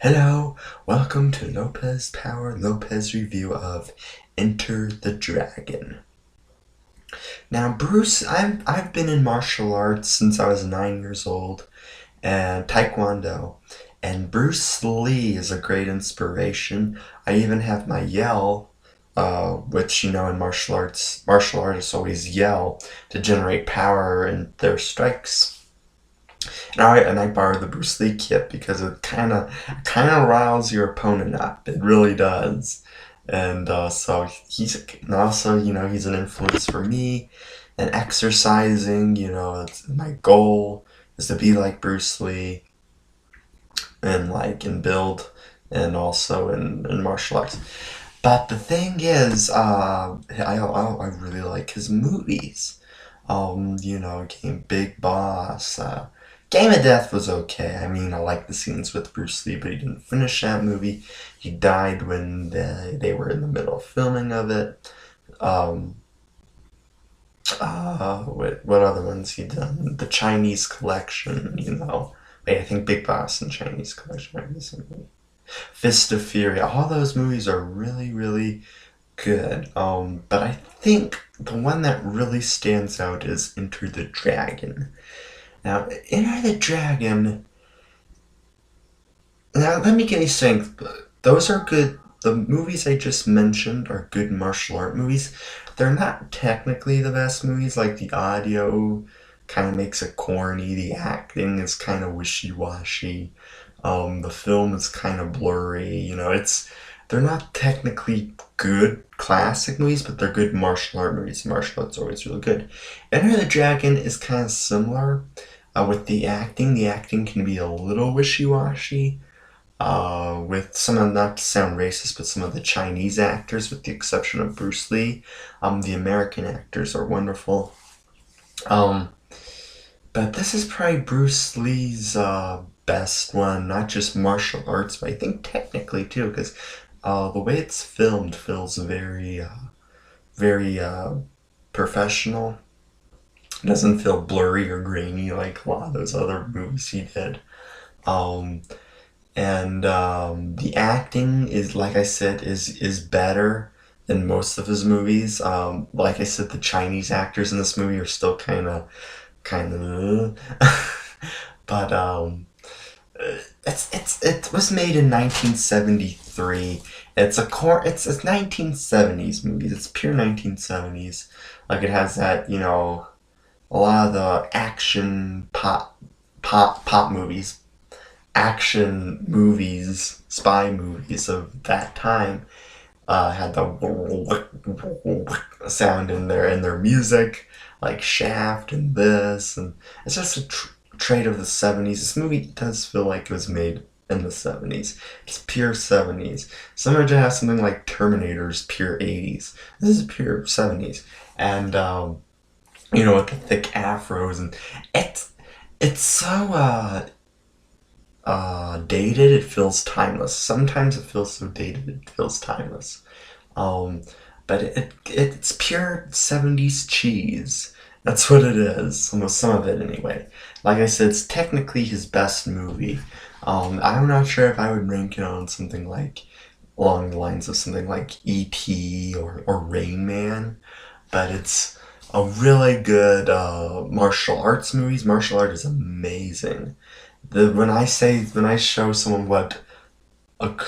Hello, welcome to Lopez Power Lopez review of Enter the Dragon. Now, Bruce, I've been in martial arts since I was 9 years old, and Taekwondo, and Bruce Lee is a great inspiration. I even have my yell, which in martial artists always yell to generate power in their strikes. And I borrowed the Bruce Lee kit because it kind of riles your opponent up. It really does. And so he's and also he's an influence for me. And exercising, it's my goal is to be like Bruce Lee and like in build and also in martial arts. But the thing is, I really like his movies. Game Big Boss. Game of Death was okay. I mean, I like the scenes with Bruce Lee, but he didn't finish that movie. He died when they were in the middle of filming of it. Um, what other ones he done? The Chinese Collection. Wait, I think Big Boss and Chinese Collection are the same movie. Fist of Fury. All those movies are really, really good. But I think the one that really stands out is Enter the Dragon. Now, Enter the Dragon. Now, let me get you saying, those are good. The movies I just mentioned are good martial art movies. They're not technically the best movies. Like the audio kind of makes it corny. The acting is kind of wishy-washy. The film is kind of blurry. They're not technically good classic movies, but they're good martial art movies. Martial arts are always really good. Enter the Dragon is kind of similar with the acting. The acting can be a little wishy-washy. With some of, not to sound racist, but some of the Chinese actors, with the exception of Bruce Lee, the American actors are wonderful. Um, but this is probably Bruce Lee's best one, not just martial arts, but I think technically too, because the way it's filmed feels very professional. It doesn't feel blurry or grainy like a lot of those other movies he did. Um, and the acting is, like I said, is better than most of his movies. Like I said, the Chinese actors in this movie are still kind of, but it was made in 1973. It's 1970s movies. It's pure 1970s. Like it has that a lot of the action pop movies, action movies, spy movies of that time had the sound in their music, like Shaft and this, and it's just a trait of the 70s. This movie does feel like it was made in the 70s. It's pure 70s. Similar to have something like Terminator's pure 80s. This is pure 70s. And with the thick afros, and it's so dated it feels timeless. Sometimes it feels so dated it feels timeless. Um, but it's pure 70s cheese. That's what it is. Almost some of it anyway. Like I said, it's technically his best movie. I'm not sure if I would rank it on something like along the lines of something like E.T. or Rain Man, but it's a really good martial arts movies. Martial art is amazing. When I show someone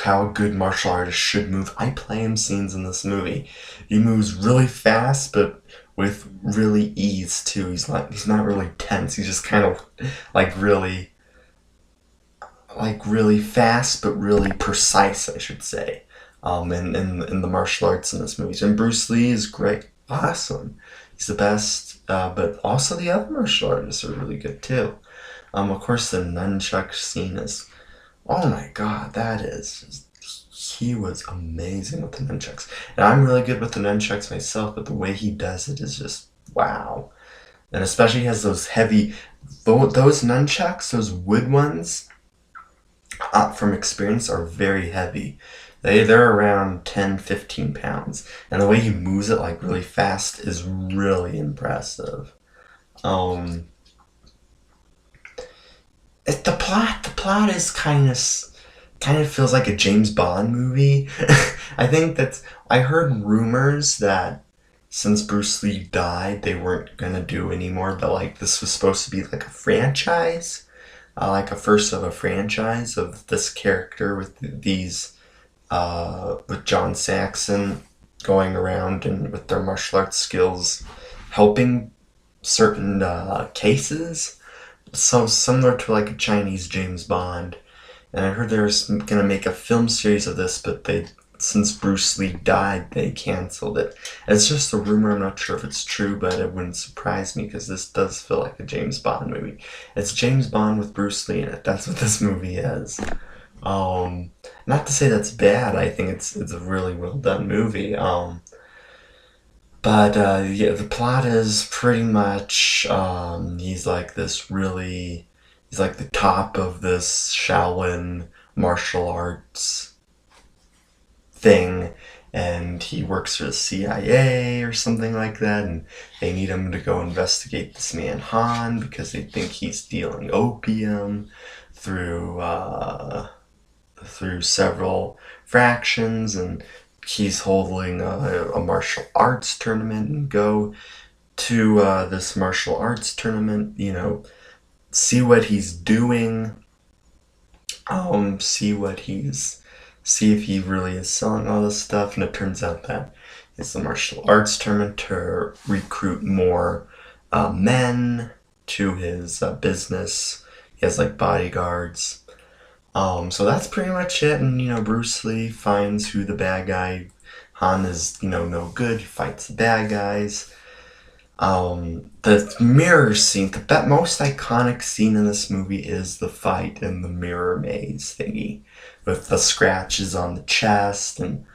how a good martial artist should move, I play him scenes in this movie. He moves really fast, but with really ease too. He's not really tense. He's just kind of like really fast, but really precise, I should say. In the martial arts in this movie, and Bruce Lee is great, awesome. He's the best, but also the other martial artists are really good too. Of course, the nunchuck scene is, oh my god, he was amazing with the nunchucks. And I'm really good with the nunchucks myself, but the way he does it is just wow. And especially he has those those nunchucks, those wood ones, from experience, are very heavy. They're around 10, 15 pounds. And the way he moves it like really fast is really impressive. Um, the plot is kind kind of feels like a James Bond movie. I think that's. I heard rumors that since Bruce Lee died, they weren't gonna do anymore, but like this was supposed to be like a franchise, like a first of a franchise of this character with these, with John Saxon going around and with their martial arts skills helping certain cases. So similar to like a Chinese James Bond. And I heard they were gonna make a film series of this, but they, since Bruce Lee died, they canceled it. It's just a rumor. I'm not sure if it's true, but it wouldn't surprise me because this does feel like a James Bond movie. It's James Bond with Bruce Lee in it. That's what this movie is. Not to say that's bad. I think it's a really well done movie. But yeah, the plot is pretty much he's like this really, he's like the top of this Shaolin martial arts thing, and he works for the CIA or something like that, and they need him to go investigate this man Han because they think he's dealing opium through through several fractions, and he's holding a martial arts tournament and go to this martial arts tournament, see what he's doing, see what he's, see if he really is selling all this stuff. And it turns out that it's the martial arts tournament to recruit more men to his business. He has like bodyguards. So that's pretty much it. And Bruce Lee finds who the bad guy. Han is no good. He fights the bad guys. The mirror scene, the most iconic scene in this movie is the fight in the mirror maze thingy with the scratches on the chest, and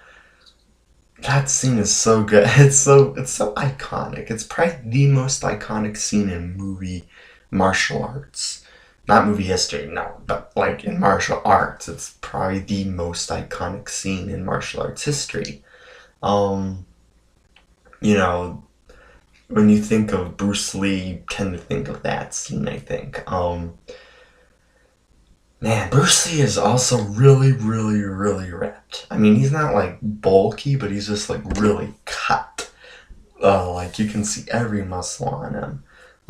that scene is so good. It's so iconic. It's probably the most iconic scene in movie martial arts. Not movie history, no, but like in martial arts, it's probably the most iconic scene in martial arts history. Um, you know, when you think of Bruce Lee, you tend to think of that scene, I think. Man, Bruce Lee is also really, really, really ripped. I mean, he's not like bulky, but he's just like really cut. Like you can see every muscle on him.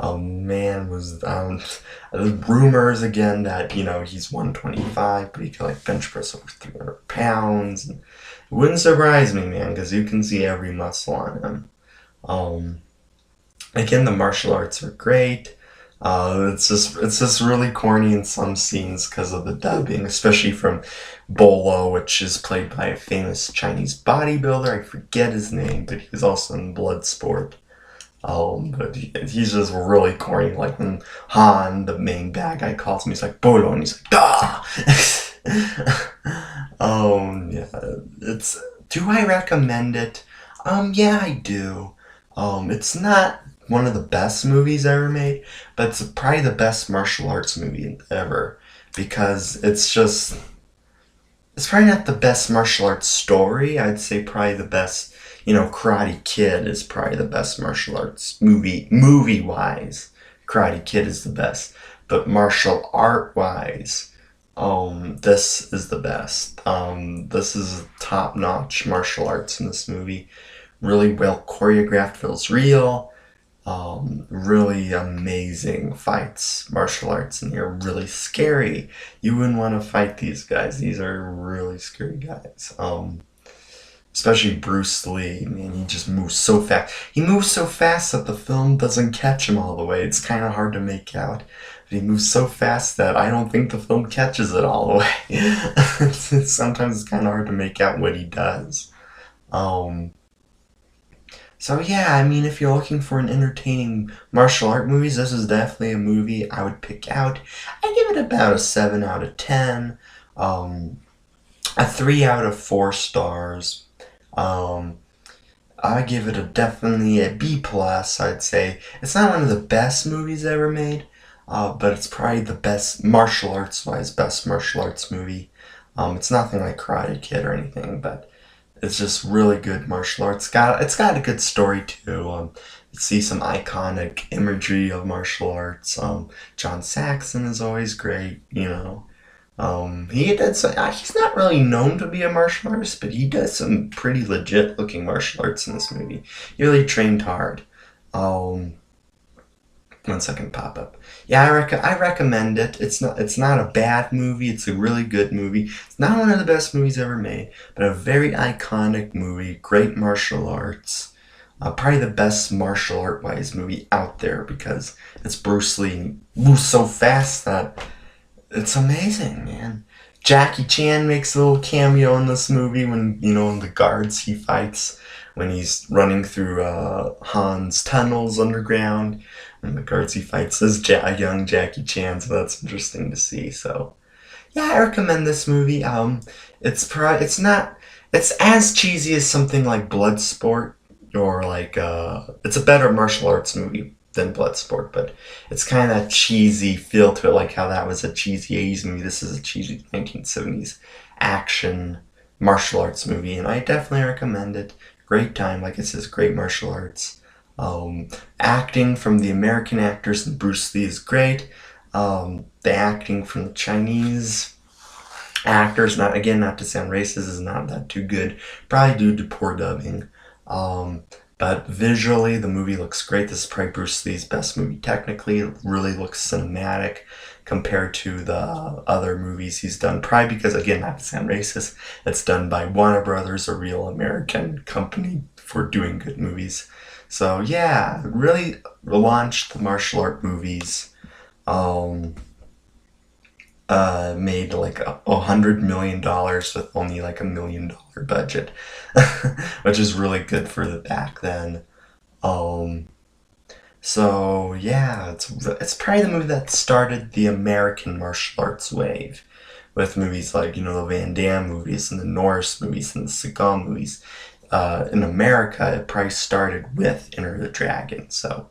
Man was there's rumors again that he's 125, but he can like bench press over 300 pounds. And it wouldn't surprise me, man, because you can see every muscle on him. Um, Again, the martial arts are great. It's just really corny in some scenes because of the dubbing, especially from Bolo, which is played by a famous Chinese bodybuilder. I forget his name, but he was also in Bloodsport. But he's just really corny. Like when Han, the main bad guy, calls him, he's like Bolo, and he's like "Dah." Yeah. It's. Do I recommend it? Yeah, I do. It's not one of the best movies ever made, but it's probably the best martial arts movie ever because it's probably not the best martial arts story. I'd say probably the best, Karate Kid is probably the best martial arts movie wise. Karate Kid is the best. But martial art wise, this is the best. This is top notch martial arts in this movie. Really well choreographed, feels real. Really amazing fights, martial arts in here, really scary. You wouldn't want to fight these guys. These are really scary guys. Especially Bruce Lee. Man, he just moves so fast. He moves so fast that the film doesn't catch him all the way. It's kind of hard to make out. But he moves so fast that I don't think the film catches it all the way. Sometimes it's kind of hard to make out what he does. Um, so yeah, I mean, if you're looking for an entertaining martial art movies, this is definitely a movie I would pick out. I give it about a 7 out of 10, um, a 3 out of 4 stars. Um, I give it a definitely a B plus. I'd say it's not one of the best movies ever made, but it's probably the best martial arts wise, best martial arts movie. It's nothing like Karate Kid or anything, but it's just really good martial arts. It's got a good story too. You see some iconic imagery of martial arts. John Saxon is always great. He did some, he's not really known to be a martial artist, but he does some pretty legit looking martial arts in this movie. He really trained hard. Um, 1 second, pop up. Yeah, I recommend it. It's not a bad movie. It's a really good movie. It's not one of the best movies ever made, but a very iconic movie. Great martial arts. Probably the best martial art wise movie out there because it's Bruce Lee moves so fast that it's amazing, man. Jackie Chan makes a little cameo in this movie when, the guards he fights, when he's running through Han's tunnels underground, and the guards he fights is young Jackie Chan, so that's interesting to see. So, yeah, I recommend this movie. It's not, it's as cheesy as something like Bloodsport, or like, it's a better martial arts movie than Bloodsport, but it's kind of cheesy feel to it, like how that was a cheesy 80s movie. This is a cheesy 1970s action martial arts movie, and I definitely recommend it. Great time, like it says, great martial arts. Acting from the American actors and Bruce Lee is great. The acting from the Chinese actors, not to sound racist, is not that too good. Probably due to poor dubbing. But visually, the movie looks great. This is probably Bruce Lee's best movie technically. It really looks cinematic compared to the other movies he's done. Probably because, again, not to sound racist, it's done by Warner Brothers, a real American company for doing good movies. So, yeah, really launched the martial art movies. Um, made like $100 million with only like $1 million budget, which is really good for the back then. Um, so yeah, it's probably the movie that started the American martial arts wave, with movies like the Van Damme movies and the Norris movies and the Seagal movies. In America, it probably started with Enter the Dragon. So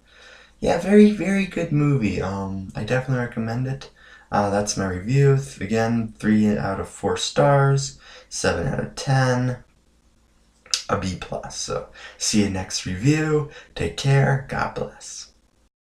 yeah, very, very good movie. I definitely recommend it. That's my review. Again, 3 out of 4 stars, 7 out of 10, a B plus. So, see you next review. Take care. God bless.